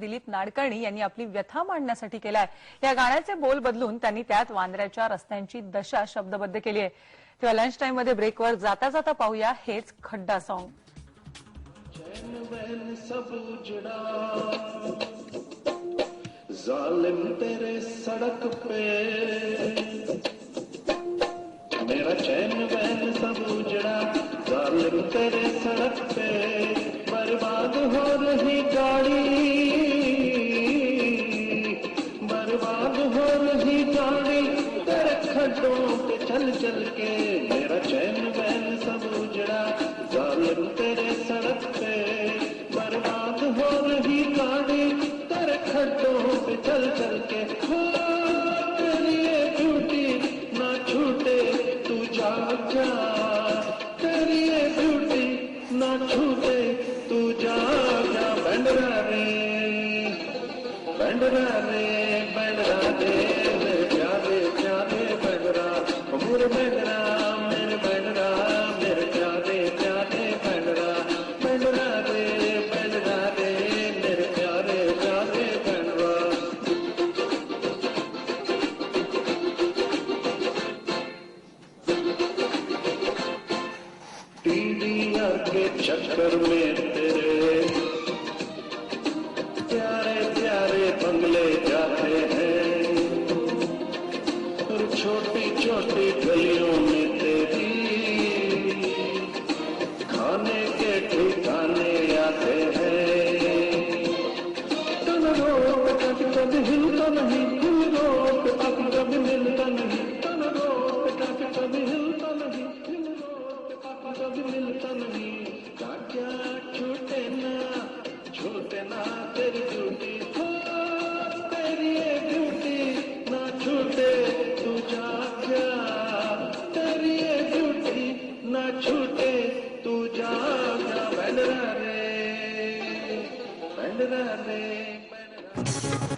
दिलीप नाडकर्णी यांनी आपली व्यथा मांडण्यासाठी केलाय। या गाण्याचे बोल बदलून त्यांनी त्यात वांद्र्याच्या रस्त्यांची दशा शब्दबद्ध केली आहे। तेव्हा लंच टाइम मध्ये ब्रेकवर जाता जाता पाहूया हेच खड्डा सॉन्ग। जालिम तेरे सड़क पे मेरा चैन वैन सब उजड़ा, जालिम तेरे सड़क पे बर्बाद हो रही गाड़ी, बर्बाद हो रही गाड़ी तेरे खड्डों पे चल चल के। मेरा चैन वैन सब उजड़ा, जालिम तेरे सड़क पे बर्बाद हो रही गाड़ी तेरे खड्डों पे चल चल के। तेरी ये ब्यूटी ना छूटे तू जाग जा, तेरी ये ब्यूटी ना छूटे तू जाग जा। बैंडरा रे बैंडरा रे बैंडरा दे मेरे प्यारे प्यारे बैंडरा, मेरे बैंडरा मेरे बैंडरा मेरे प्यारे प्यारे बैंडरा, बैंडरा रे बैंडरा रे मेरे प्यारे प्यारे बैंडरा। टीडिया के चक्कर में तेरे प्यारे प्यारे बंगले जाते हैं, और छोटी छोटी गलियों में तेरी खाने के ठिकाने आते हैं। तन रोड कभी कभी हिलता नहीं, हिल रोड कभी कभी मिलता नहीं, तन रोड कभी कभी हिलता नहीं, हिल रोड कभी कभी मिलता नहीं। क्या छूटे ना तेरी ब्यूटी, तेरी ये ब्यूटी ना छूटे तू जाग जा, तेरी ये ब्यूटी ना छूटे तू जाग जा। बैंडरा रे बैंडरा रे बैंडरा।